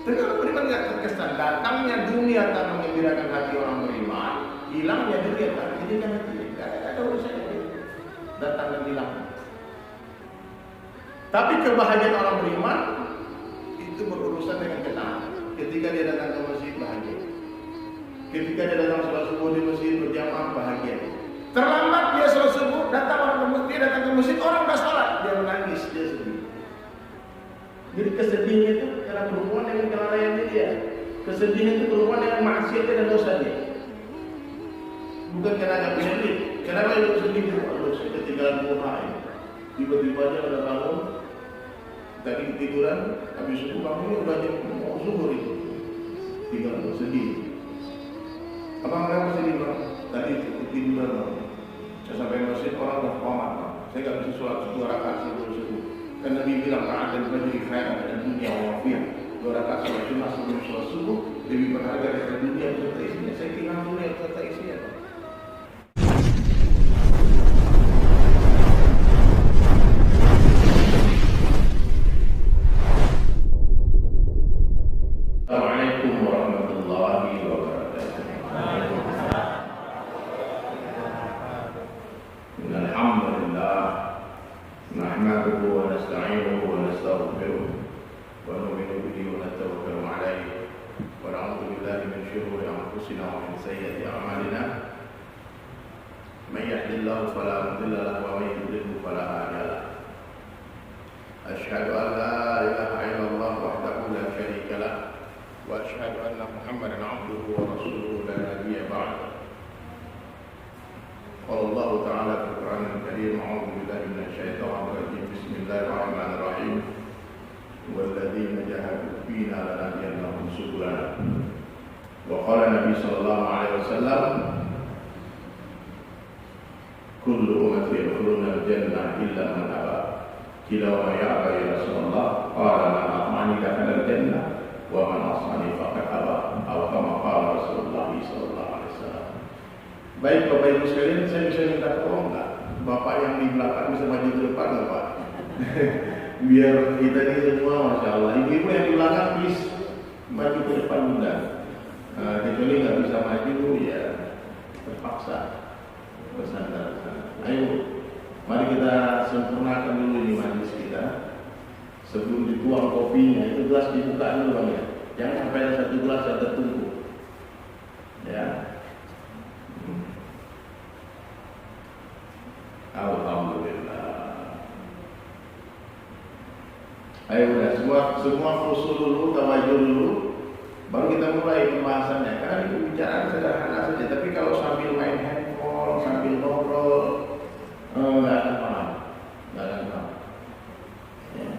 Tapi orang beriman nggak terkesan. Datangnya dunia tak mengembirakan hati orang beriman, hilangnya dunia tak menjadikan hati. Tidak ada urusannya. Datang dan hilang. Tapi kebahagiaan orang beriman itu berurusan dengan tenang. Ketika dia datang ke masjid bahagia. Ketika dia datang sholat subuh di masjid berjamaah bahagia. Terlambat dia sholat subuh, datang orang ke masjid, datang ke masjid, orang sudah sholat, dia menangis, dia sedih. Jadi kesedihan itu karena berhubungan dengan kelalaian dia. Kesedihan itu berhubungan dengan maksiat dan dosa dia. Bukan karena agak punya duit. Kenapa itu sedih? Aduh, saya ketinggalan rumah ini. Tiba-tiba dia udah bangun, tadi ketiduran, habis subuh bangunnya udah jam mau zuhur itu. Tinggal sedih. Abang kenapa sedih bang? Tadi ketiduran bang. Saya sampai masjid orang udah komat bang. Saya nggak bisa sholat 2 rakaat sebelum subuh. Karena Nabi bilang ta'adil fajri khairan dan dunia wafiyah. 2 rakaat sholat sunnah sebelum sholat subuh lebih berharga dari dunia beserta isinya. Saya tinggal dunia beserta isinya bang. Assalamualaikum warahmatullahi wabarakatuh. Alhamdulillah. نحمده ونستعينه ونستغفره ونؤمن به ونتوكل عليه ونعوذ بالله من شرور انفسنا ومن سيئات اعمالنا من يهد الله فلا مضل له ومن يضلل فلا هادي له اشهد ان لا اله الا الله وحده لا شريك له واشهد ان محمدا عبده ورسوله لا نبي بعده قال الله تعالى في القرآن الكريم أعوذ بالله من الشيطان الرجيم بسم الله الرحمن الرحيم والذين جاهدوا فينا لنهدينهم سبلنا وقال النبي صلى الله عليه وسلم كل أمتي يدخلون الجنة إلا من أبى قيل ومن يأبى يا رسول الله قال من أطعني دخل الجنة ومن عصاني فقد أبى أو كما قال رسول الله صلى الله عليه وسلم. Baik Bapak Ibu sekalian, saya bisa minta tolong nggak? Bapak yang di belakang bisa maju ke depan nggak Pak? Biar kita ini semua, Masya Allah. Ibu-ibu yang di belakang please maju ke depan bunda. Kecuali nggak bisa maju ya terpaksa bersandar. Ayo, mari kita sempurnakan dulu ini majlis kita. Sebelum dituang kopinya, itu gelas dibuka dulu Bang ya. Jangan sampai ada 1 gelas yang tertumpuk. Ya. Alhamdulillah. Ayo udah semua khusus dulu, tawajuh dulu, baru kita mulai pembahasannya. Karena itu bicara sederhana saja, tapi kalau sambil main handphone, sambil ngobrol, nggak akan paham, nggak akan paham. Ya.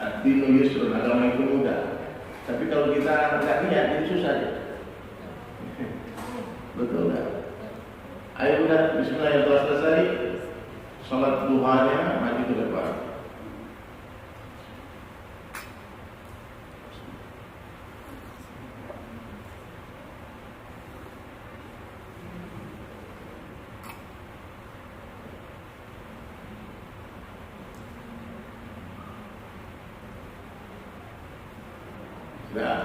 Ad-dinu yusrun, agama itu mudah. Tapi kalau kita nggak niat, itu susah ya. Betul nggak? Ayo udah, bismillah telah selesai. Salat duhanya maju ke depan. Sudah.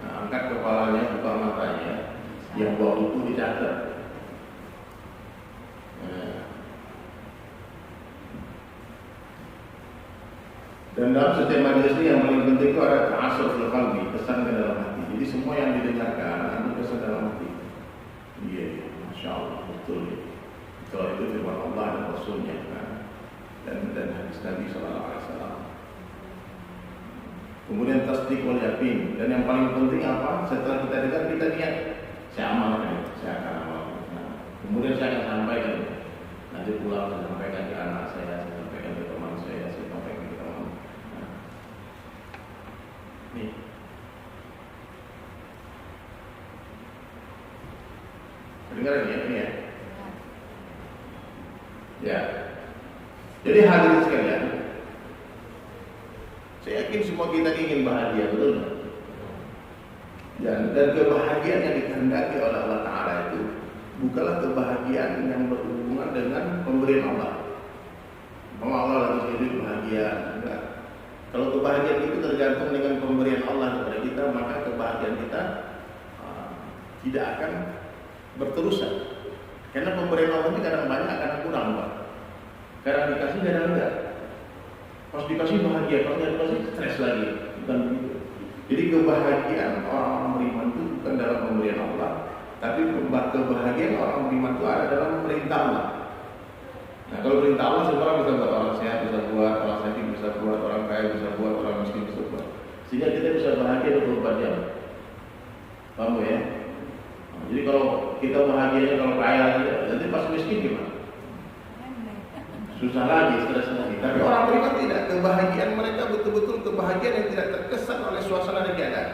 Nah, angkat kepalanya, buka matanya. Yang bawa buku dicatat. Dan dalam setiap majelis ini yang paling penting itu ada ta'asur fil qalbi, kesan ke dalam hati. Jadi semua yang didengarkan itu kesan dalam hati. Iya, Masya Allah, betul. Kalau itu firman Allah dan Rasulnya kan? dan hadis Nabi Sallallahu Alaihi Wasallam. Kemudian tasdik wal yakin. Dan yang paling penting apa? Setelah kita dengar kita niat, saya amalkan, saya akan amalkan. Nah, kemudian saya akan sampaikan. Nanti pulang saya sampaikan ke anak saya sampaikan ke teman saya sampaikan ke teman. Nah. Nih. Dengar ini ya. Ya. Jadi hadirin sekalian, saya yakin semua kita ingin bahagia, betul nggak? Dan kebahagiaan yang dikehendaki oleh Allah Ta'ala itu bukanlah kebahagiaan yang berhubungan dengan pemberian Allah. Kalau Allah lagi hidup bahagia, enggak. Kalau kebahagiaan itu tergantung dengan pemberian Allah kepada kita, maka kebahagiaan kita tidak akan berterusan. Karena pemberian Allah ini kadang banyak, kadang kurang, Pak. Kadang dikasih, kadang enggak. Pas dikasih bahagia, pas enggak dikasih stres lagi. Bukan begitu. Jadi kebahagiaan orang-orang beriman itu bukan dalam pemberian Allah, tapi kebahagiaan orang beriman itu ada dalam perintah Allah. Nah, kalau perintah Allah semua orang bisa buat, orang sehat bisa buat, orang sakit bisa buat, orang kaya bisa buat, orang miskin bisa buat. Sehingga kita bisa bahagia 24 jam. Paham ya? Nah, jadi kalau kita bahagianya kalau kaya aja, nanti pas miskin gimana? Susah lagi, stres lagi. Tapi orang beriman tidak, kebahagiaan mereka betul-betul kebahagiaan yang tidak terkesan oleh suasana dan keadaan.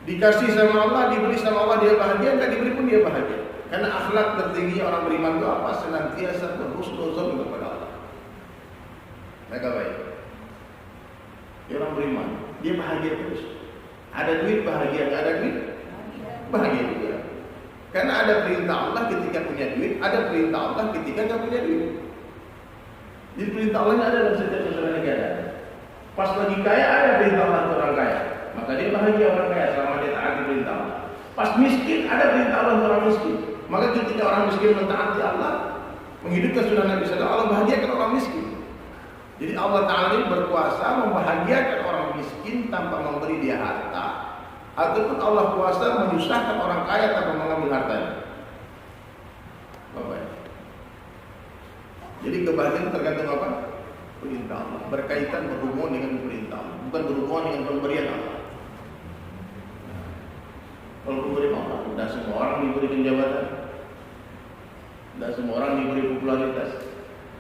Dikasih sama Allah, diberi sama Allah, dia bahagia, enggak diberi pun dia bahagia. Karena akhlak tertinggi orang beriman itu apa? Senantiasa berhusnuzon kepada Allah. Mereka baik. Dia orang beriman, dia bahagia terus. Ada duit bahagia, enggak ada duit bahagia juga. Karena ada perintah Allah ketika punya duit, ada perintah Allah ketika enggak punya duit. Jadi perintah Allah ada dalam setiap suasana negara. Pas lagi kaya ada perintah Allah untuk orang kaya, maka dia bahagia orang kaya selama dia taati perintah Allah. Pas miskin ada perintah Allah untuk orang miskin. Maka ketika orang miskin mentaati Allah, menghidupkan sunnah Nabi SAW, Allah bahagiakan orang miskin. Jadi Allah Ta'ala ini berkuasa membahagiakan orang miskin tanpa memberi dia harta, ataupun Allah kuasa menyusahkan orang kaya tanpa mengambil hartanya. Bapak. Jadi kebahagiaan tergantung apa? Perintah Allah. Berkaitan berhubungan dengan perintah Allah, bukan berhubungan dengan pemberian Allah. Kalau pemberian Allah, tidak semua orang diberi jabatan, tidak semua orang diberi popularitas,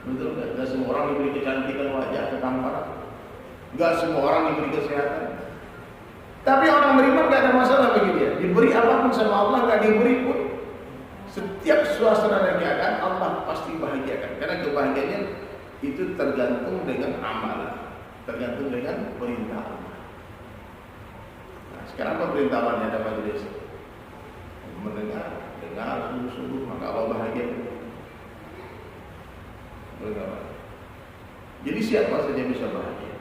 betul nggak? Tidak semua orang diberi kecantikan wajah, ketampanan, nggak semua orang diberi kesehatan. Tapi orang beriman nggak ada masalah bagi dia. Diberi apapun sama Allah, nggak diberi pun, setiap suasana dan keadaan Allah pasti bahagiakan. Karena kebahagiaannya itu tergantung dengan amalan, tergantung dengan perintah Allah. Sekarang apa perintah Allah ada majelis? Mendengar, dengar sungguh-sungguh, maka Allah bahagia. Jadi siapa saja bisa bahagia.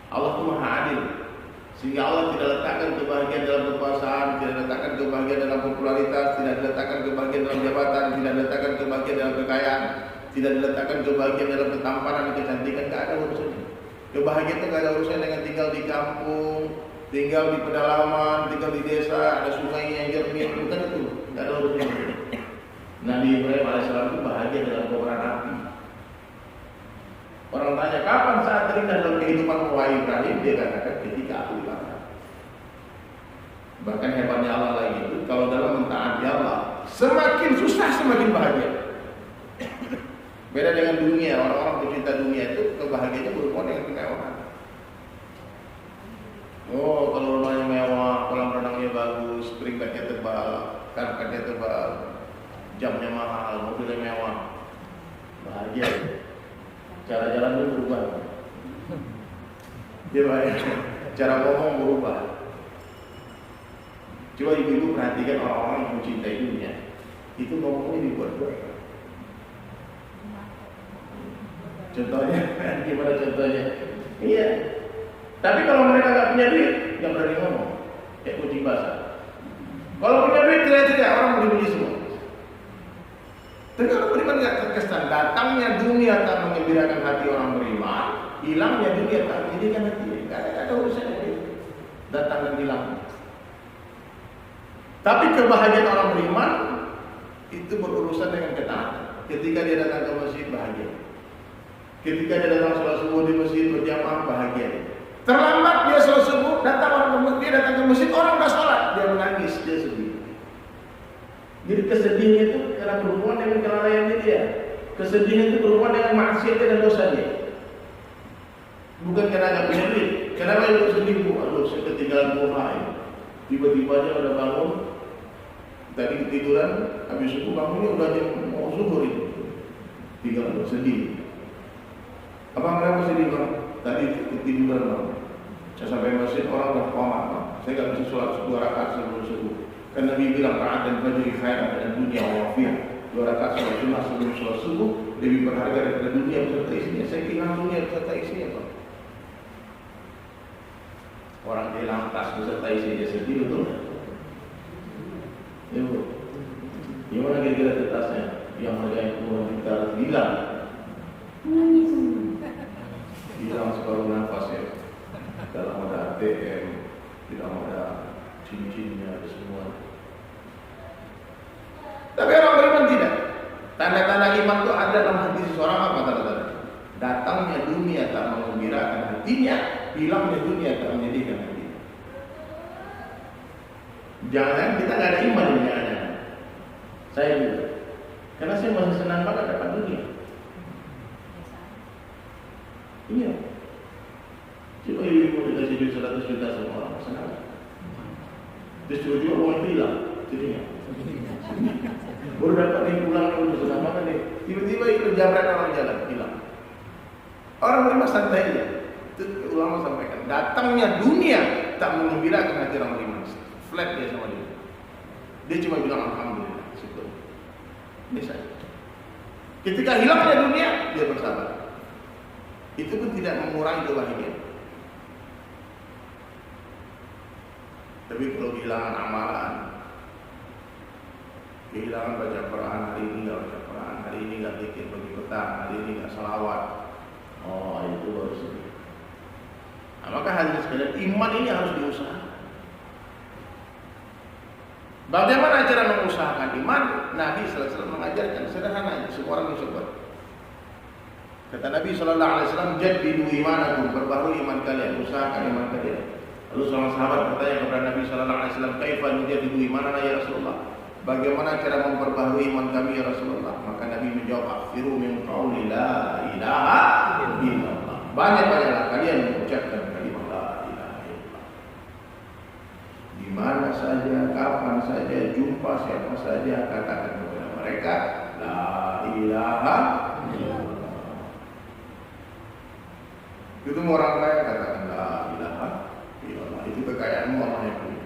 Allah itu Maha Adil, sehingga Allah tidak letakkan kebahagiaan dalam kekuasaan, tidak letakkan kebahagiaan dalam popularitas, tidak letakkan kebahagiaan dalam jabatan, tidak letakkan kebahagiaan dalam kekayaan, tidak diletakkan kebahagiaan dalam ketampanan dan kecantikan. Tidak ada urusannya. Kebahagiaan itu tidak ada urusannya dengan tinggal di kampung, tinggal di pedalaman, tinggal di desa, ada sungai yang jernih, bukan itu. Tidak ada urusannya. Nabi Ibrahim AS itu bahagia dalam kobaran api. Orang tanya kapan saat terindah dalam kehidupan wahai Ibrahim, dia katakan ketika aku dibakar. Bahkan hebatnya Allah lagi itu, kalau dalam mentaati Allah, semakin susah semakin bahagia. Beda dengan dunia, orang-orang pecinta dunia itu kebahagiaannya berhubungan dengan kemewahan. Oh, kalau rumahnya mewah, kolam renangnya bagus, spring bednya tebal, karpetnya tebal, jamnya mahal, mobilnya mewah, bahagia. Cara jalan itu berubah. Dia baik. Cara ngomong berubah. Coba ibu-ibu perhatikan orang-orang yang mencintai dunia, itu ngomongnya dibuat-buat. Contohnya, gimana contohnya? Iya. Tapi kalau mereka nggak punya duit, nggak berani ngomong, kayak kucing basah. Kalau punya duit, tidak orang beli-beli semua. Tapi kalau beriman nggak terkesan, datangnya dunia tak mengembirakan hati orang beriman, hilangnya dunia tak menjadikan hati. Nggak ada urusannya. Datang dan hilang. Tapi kebahagiaan orang beriman itu berurusan dengan ketaatan. Ketika dia datang ke masjid, bahagia. Ketika dia datang sholat subuh di masjid berjamaah, bahagia. Terlambat dia sholat subuh, datang ke masjid, orang nggak sholat, dia menangis, dia sedih. Jadi kesedihan itu karena berhubungan dengan kelalaiannya dia. Kesedihan itu berhubungan dengan maksiatnya dan dosanya. Bukan karena nggak punya duit. Kenapa itu sedih? Aduh, saya ketinggalan duha. Tiba-tiba dia udah bangun, tadi ketiduran, habis subuh bangunnya udah jam mau zuhur itu. Tinggal sedih. Apa kenapa sedih bang? Tadi ketiduran bang. Saya sampai masjid orang udah komat bang. Saya nggak bisa sholat 2 rakaat sebelum subuh. Kan Nabi bilang ra'at dan fajri khairan dan dunia wa wafiyah. 2 rakaat sholat sunnah sebelum sholat subuh lebih berharga daripada dunia beserta isinya. Saya kehilangan dunia beserta isinya, Pak. Orang kehilangan tas beserta isinya sedih, betul? Ya, Bu. Gimana kira-kira tasnya? Yang harganya puluhan juta hilang. Hilang separuh nafas ya. Dalam ada ATM, tidak ada cincinnya, ada semua. Tapi orang beriman tidak. Tanda-tanda iman itu ada dalam hati seseorang. Apa tanda-tanda? Datangnya dunia tak menggembirakan hatinya, hilangnya dunia tak menyedihkan hatinya. Jangan kita nggak ada iman ini ada. Saya juga. Karena saya masih senang banget dapat dunia. Iya. Coba ibu dikasih duit 100 juta sama orang, senang. Terus tiba-tiba uang hilang, jadinya. Baru dapat nih pulang, udah senang banget nih. Tiba-tiba itu jabret orang jalan, hilang. Orang beriman santai aja. Itu ulama sampaikan. Datangnya dunia tak menggembirakan hati orang beriman. Flat dia sama dia. Dia cuma bilang alhamdulillah, syukur. Biasa. Ketika hilangnya dunia, dia bersabar. Itu pun tidak mengurangi kebahagiaan. Tapi kalau kehilangan amalan, kehilangan baca Quran, hari ini nggak baca Quran, hari ini nggak zikir pagi petang, hari ini nggak salawat, oh itu baru sedih. Nah, maka hadirin sekalian, iman ini harus diusahakan. Bagaimana cara mengusahakan iman? Nabi SAW mengajarkan sederhana, semua orang bisa buat. Kata Nabi SAW, jaddidu imanakum, perbaharui iman kalian, usahakan iman kalian. Lalu seorang sahabat bertanya kepada Nabi SAW, kaifa nujaddidu imanana ya Rasulullah? Bagaimana cara memperbaharui iman kami ya Rasulullah? Maka Nabi menjawab, akhfiru min qawli la ilaha illallah. Banyak-banyaklah kalian mengucapkan kalimat la ilaha illallah. Di mana saja, kapan saja, jumpa siapa saja, katakan kepada mereka la ilaha illallah. Itu orang kaya katakan la ilaha illallah. Itu kekayaanmu Allah yang punya.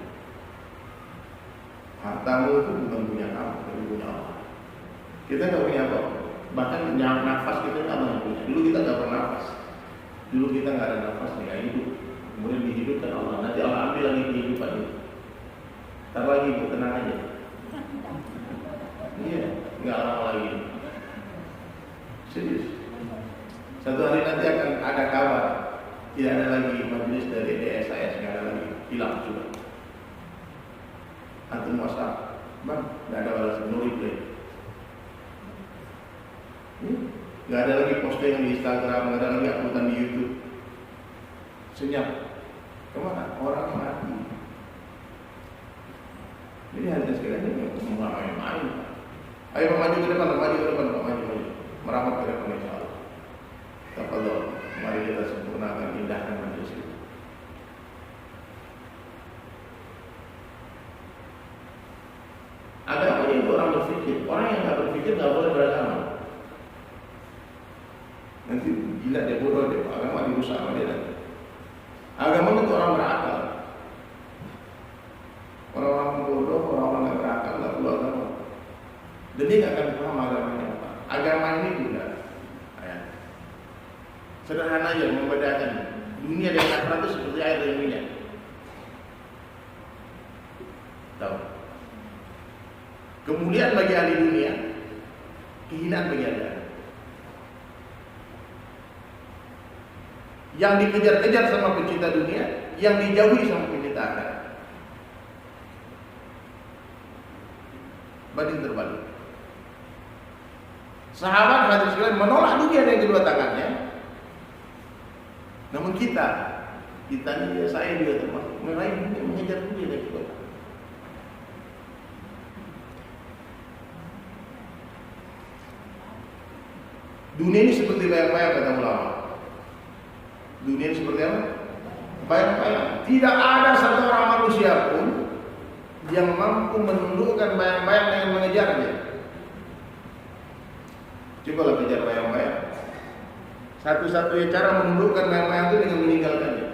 Hartamu itu bukan punya kamu, tapi punya Allah. Kita nggak punya apa. Bahkan nafas kita nggak punya. Dulu kita nggak bernafas. Dulu kita nggak ada nafas, nggak hidup. Kemudian dihidupkan Allah. Nanti Allah ambil lagi kehidupan itu. Ntar lagi ibu tenang aja. Iya, nggak lama lagi. Serius. Satu hari nanti akan ada kabar, tidak ada lagi majelis dari DSIS, nggak ada lagi, hilang sudah. Antum WhatsApp, bang, nggak ada balasan, no reply. Nggak ada lagi posting di Instagram, nggak ada lagi uploadan di YouTube. Senyap. Kemana? Orang mati. Jadi hadirin sekalian ini mau main-main. Ayo maju ke depan, maju. Merapat ke depan insya Allah. Tafadhol, mari kita sempurnakan, indahkan majelis ini. Agama itu orang berpikir. Orang yang nggak berpikir nggak boleh beragama. Nanti gila dia bodoh dia, agama dirusak sama dia nanti. Agama itu orang berakal. Orang-orang bodoh, orang-orang nggak berakal nggak perlu agama. Dan dia nggak akan paham agamanya apa. Agama ini juga sederhana aja membedakan dunia dengan akhirat itu seperti air dan minyak. Tahu? Kemudian bagi ahli dunia, kehinaan bagi ahli akhirat. Yang dikejar-kejar sama pencinta dunia, yang dijauhi sama pencinta akhirat. Banding terbalik. Sahabat hadis sekalian menolak dunia dengan kedua tangannya. Namun kita ini saya juga termasuk meraih dunia, mengejar dunia dan kedua tangan. Dunia ini seperti bayang-bayang kata ulama. Dunia ini seperti apa? Bayang-bayang. Tidak ada satu orang manusia pun yang mampu menundukkan bayang-bayang dengan mengejarnya. Cobalah kejar bayang-bayang. Satu-satunya cara menundukkan bayang-bayang itu dengan meninggalkannya.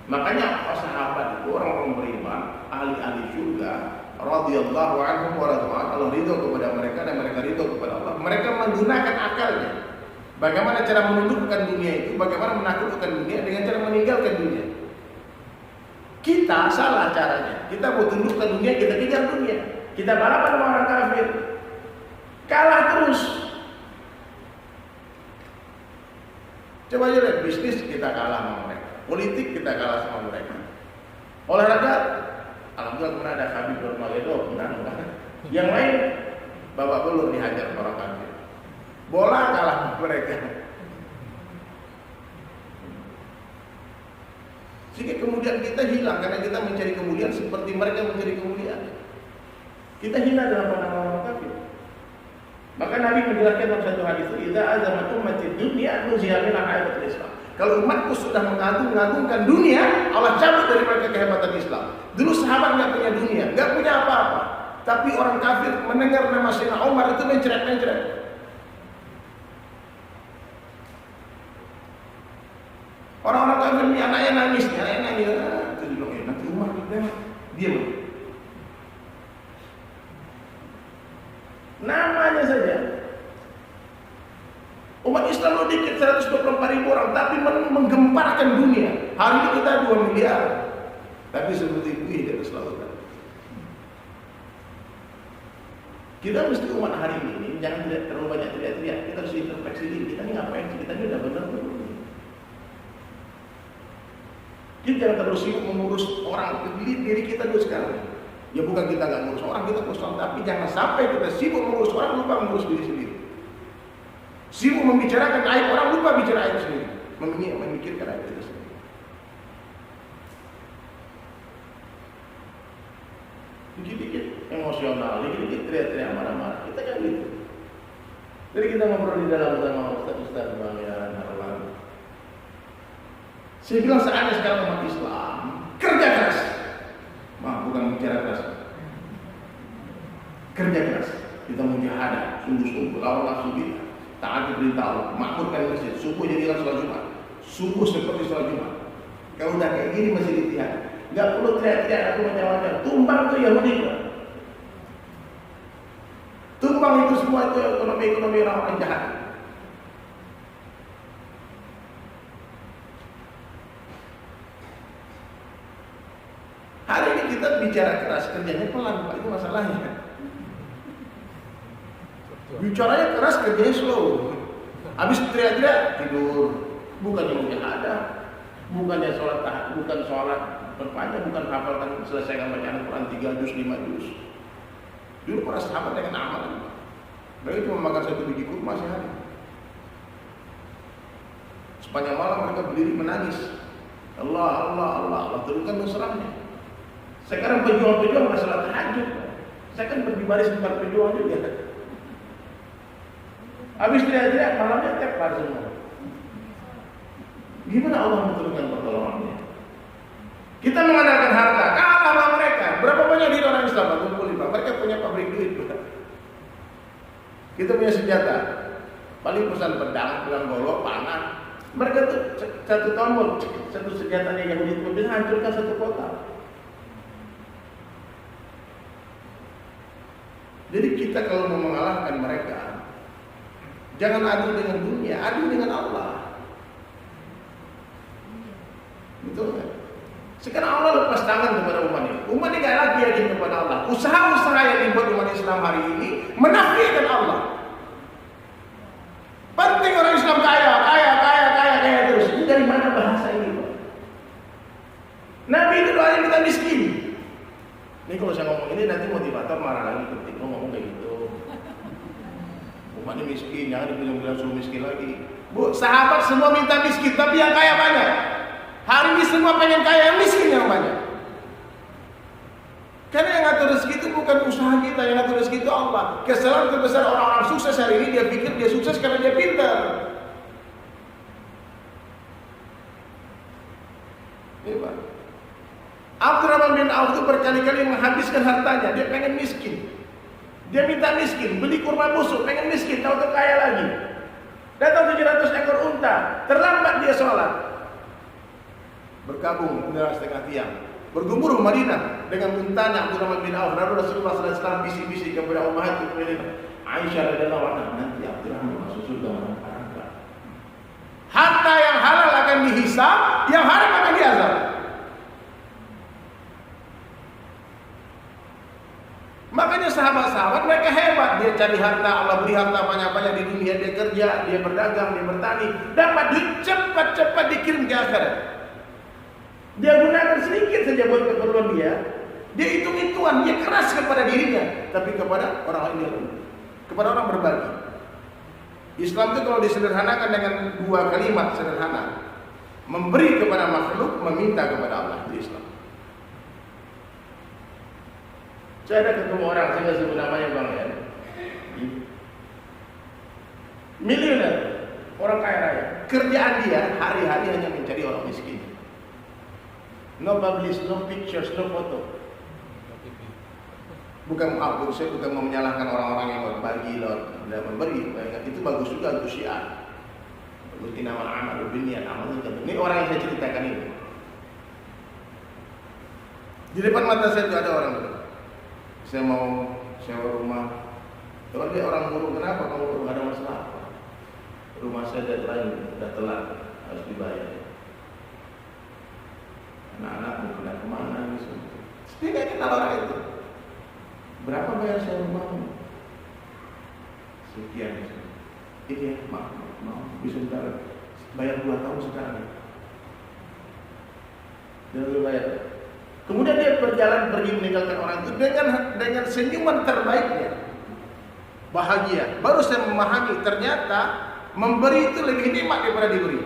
Makanya sahabat itu orang-orang beriman, ahli-ahli surga, radhiyallahu anhum wa radwan. Allah ridho kepada mereka dan mereka ridho kepada Allah. Mereka menggunakan akalnya. Bagaimana cara menundukkan dunia itu? Bagaimana menaklukkan dunia dengan cara meninggalkan dunia? Kita salah caranya. Kita mau tundukkan dunia, kita kejar dunia. Kita balapan sama orang kafir. Kalah terus. Coba aja lihat, bisnis kita kalah sama mereka. Politik kita kalah sama mereka. Olahraga, alhamdulillah kemarin ada Habib Nurmagomedov menang. Yang lain babak belur dihajar orang kafir. Bola kalah sama mereka. Sehingga kemudian kita hilang karena kita mencari kemuliaan seperti mereka mencari kemuliaan. Kita hina dalam pandangan orang kafir. Maka Nabi menjelaskan dalam satu hadis, "Idza azamat ummati dunya nuziha min hayatul Islam." Kalau umatku sudah mengagungkan dunia, Allah cabut dari mereka kehebatan Islam. Dulu sahabat nggak punya dunia, nggak punya apa-apa. Tapi orang kafir mendengar nama Sayyidina Umar itu mencret-mencret. Orang-orang kafir ini anaknya nangis, itu dibilang, nanti Umar diam. Namanya saja. Umat Islam lo dikit 124.000 orang, tapi menggemparkan dunia. Hari ini kita 2 miliar, tapi seperti buih di atas lautan. Kita mesti umat hari ini jangan tidak terlalu banyak teriak-teriak. Kita harus introspeksi diri. Kita ini ngapain sih? Kita ini udah benar belum? Kita jangan terus sibuk mengurus orang. Diri kita dulu sekarang. Ya bukan kita nggak ngurus orang, kita ngurus orang, tapi jangan sampai kita sibuk mengurus orang lupa mengurus diri sendiri. Sibuk membicarakan aib orang lupa bicara aib sendiri, memikirkan aib itu sendiri. Dikit-dikit emosional, dikit-dikit teriak-teriak marah-marah. Kita kan gitu. Jadi kita ngobrol di dalam sama Ustaz Bang Harlan. Saya bilang saatnya sekarang umat Islam kerja keras. Bukan bicara keras. Kerja keras. Kita mujahadah, sungguh-sungguh lawan nafsu kita. Taat perintah Allah, makmurkan masjid. Subuh jadilah sholat Jumat. Subuh seperti sholat Jumat. Kalau udah kayak gini masih latihan. Enggak perlu teriak-teriak aku macam-macam. Tumbang tuh Yahudi. Tumbang itu semua itu ekonomi orang jahat. Hari ini kita bicara keras, kerjanya pelan, Pak. Itu masalahnya. Bicaranya keras, kerjanya slow. Habis teriak-teriak tidur. Bukannya mungkin ada, bukannya sholat tahajud, bukan sholat berpanjang, bukan hafalkan selesaikan bacaan Quran 3 juz 5 juz. Dulu para sahabat dengan amalan. Mereka cuma makan 1 biji kurma sehari. Sepanjang malam mereka berdiri menangis. Allah turunkan nusrahnya. Sekarang pejuang-pejuang nggak sholat tahajud. Saya kan berbaris tempat pejuang juga. Habis teriak-teriak malamnya tepar semua. Gimana Allah menurunkan pertolongannya? Kita mengandalkan harta, kalah sama mereka. Berapa banyak di orang Islam? 25. Mereka punya pabrik duit. Kita punya senjata. Paling pesan pedang, golok, panah. Mereka tuh 1 tombol, 1 senjatanya yang itu bisa hancurkan 1 kota. Jadi kita kalau mau mengalahkan mereka, jangan adu dengan dunia, adu dengan Allah. Betul kan? Sekarang Allah lepas tangan kepada umat ini. Umat ini gak lagi yakin kepada Allah. Usaha-usaha yang dibuat umat Islam hari ini menafikan Allah. Penting orang Islam kaya terus. Ini dari mana bahasa ini, Pak? Nabi itu doanya kita miskin. Ini kalau saya ngomong ini nanti motivator marah lagi, penting lo ngomong kayak gitu. Umat ini miskin, jangan dibilang suruh miskin lagi. Bu, sahabat semua minta miskin, tapi yang kaya banyak. Hari ini semua pengen kaya, yang miskin yang banyak. Karena yang ngatur rezeki itu bukan usaha kita, yang ngatur rezeki itu Allah. Kesalahan terbesar orang-orang sukses hari ini, dia pikir dia sukses karena dia pintar. Ini Pak. Abdurrahman bin Auf itu berkali-kali menghabiskan hartanya, dia pengen miskin. Dia minta miskin, beli kurma busuk, pengen miskin, tahu tuh kaya lagi. Datang 700 ekor unta, terlambat dia sholat. Bergabung udara setengah tiang. Bergumur Madinah dengan untanya Abdurrahman bin Auf. Lalu Rasulullah SAW bisik-bisik kepada Ummahatul Mukminin Aisyah radhiyallahu anha, nanti Abdurrahman masuk surga orang enggak. Harta yang halal akan dihisab, yang haram akan diazab. Makanya sahabat-sahabat mereka hebat. Dia cari harta, Allah beri harta banyak-banyak di dunia. Dia kerja, dia berdagang, dia bertani, dapat duit cepat-cepat dikirim ke akhirat. Dia gunakan sedikit saja buat keperluan dia. Dia hitung-hitungan, dia keras kepada dirinya, tapi kepada orang lain dia lupa. Kepada orang berbagi. Islam itu kalau disederhanakan dengan dua kalimat sederhana, memberi kepada makhluk, meminta kepada Allah. Itu Islam. Saya ada ketemu orang, saya nggak sebut namanya bang ya, miliuner, orang kaya raya. Kerjaan dia hari-hari hanya mencari orang miskin. No publish, no pictures, no foto. Bukan saya bukan mau menyalahkan orang-orang yang berbagi, tidak memberi. Itu bagus juga untuk syiar. Bagus nama amal binniat amal itu. Ini orang yang saya ceritakan ini. Di depan mata saya itu ada orang. Saya mau sewa rumah. Kalau dia orang buruh, kenapa kamu buruh? Ada masalah apa? Rumah saya deadline sudah telat, harus dibayar. Anak-anak mau pindah kemana? Dia nggak kenal orang itu. Berapa bayar sewa rumahmu? Sekian. Ini ya, maaf, bisa sekarang. Bayar 2 tahun sekarang. Dan lu bayar. Kemudian dia berjalan pergi meninggalkan orang itu dengan senyuman terbaiknya, bahagia. Baru saya memahami ternyata memberi itu lebih nikmat daripada diberi.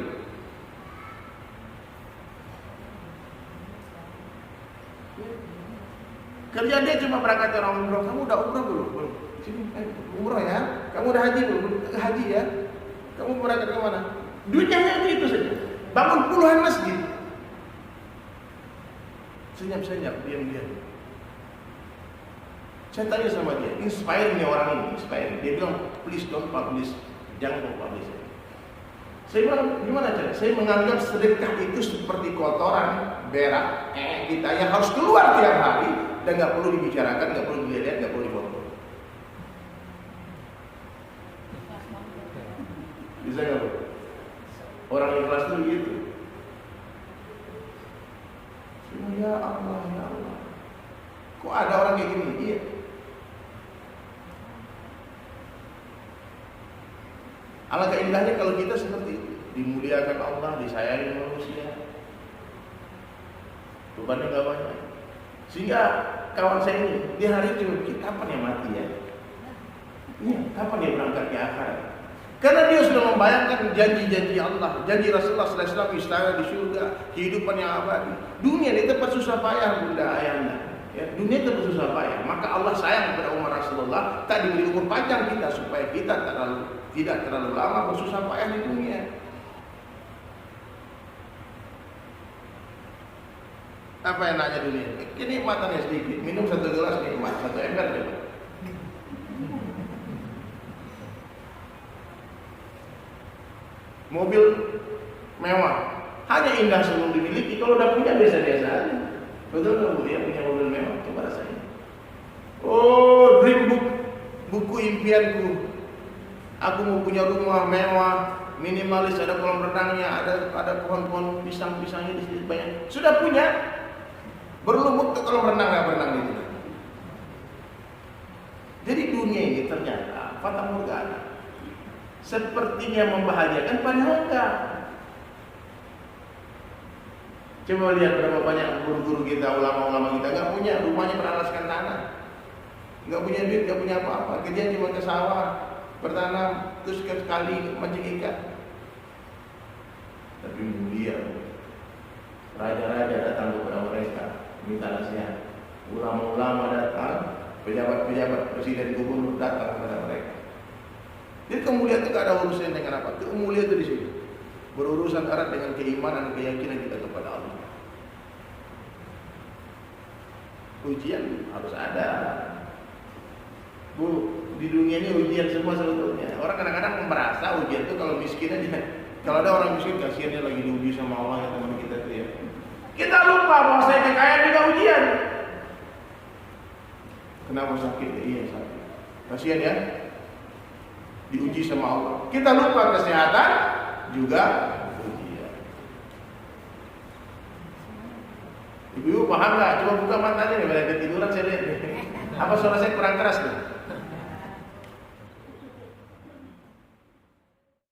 Kerja dia cuma berangkat orang umroh. Kamu udah umroh belum? Belum. Sini, umroh ya. Kamu udah haji belum? Haji ya. Kamu berangkat ke mana? Duitnya hanya itu saja. Bangun puluhan masjid. Senyap-senyap, diam-diam. Saya tanya sama dia, inspire nih orang ini, inspire. Dia bilang, please don't publish, jangan publish. Saya bilang, gimana cara? Saya menganggap sedekah itu seperti kotoran, berak, kita yang harus keluar tiap hari dan nggak perlu dibicarakan, nggak perlu dilihat, nggak perlu difoto. Bisa nggak? Orang ikhlas itu gitu. Ya Allah, ya Allah. Kok ada orang kayak gini? Iya. Alangkah indahnya kalau kita seperti itu. Dimuliakan Allah, disayangi manusia. Bebannya gak banyak. Sehingga kawan saya ini, di hari itu kapan ya mati ya? Iya, kapan dia berangkat ke akhirat? Karena dia sudah membayangkan janji-janji Allah, janji Rasulullah SAW, istana di surga, kehidupan yang abadi. Dunia ini tempat susah payah, bunda ayahnya. Ya, dunia tempat susah payah. Maka Allah sayang kepada umat Rasulullah, tak diberi umur panjang kita supaya kita tidak terlalu lama bersusah payah di dunia. Apa yang nanya dunia? Kenikmatannya sedikit, minum 1 gelas nikmat, 1 ember nikmat. Mobil mewah, hanya indah sebelum dimiliki. Kalau udah punya biasa-biasa aja. Betul nggak Bu? Ya punya mobil mewah, coba rasain. Oh, dream book, buku impianku. Aku mau punya rumah mewah, minimalis, ada kolam renangnya, ada pohon-pohon pisang-pisangnya di situ banyak. Sudah punya, berlumut ke kolam renang nggak berenang gitu. Jadi dunia ini ternyata fata morgana. Sepertinya membahagiakan, padahal enggak. Coba lihat berapa banyak guru-guru kita, ulama-ulama kita enggak punya rumahnya beralaskan tanah, enggak punya duit, enggak punya apa-apa, kerja cuma ke sawah, bertanam, terus ke kali mancing ikan. Tapi mulia, raja-raja datang kepada mereka, minta nasihat. Ulama-ulama datang, pejabat-pejabat, presiden, gubernur datang kepada mereka. Jadi kemuliaan itu gak ada urusan dengan apa. Kemuliaan itu di sini berurusan erat dengan keimanan dan keyakinan kita kepada Allah. Ujian harus ada. Bu, di dunia ini ujian semua sebetulnya. Orang kadang-kadang merasa ujian itu kalau miskin aja. Kalau ada orang miskin, kasihan dia lagi diuji sama Allah ya teman kita tuh ya. Kita lupa bahwa saya kekayaan juga Kenapa sakit? Iya sakit. Kasihan ya. Diuji sama Allah. Kita lupa kesehatan juga ujian. Ibu-ibu paham nggak? Coba buka matanya nih, pada ketiduran saya lihat. Apa suara saya kurang keras nih?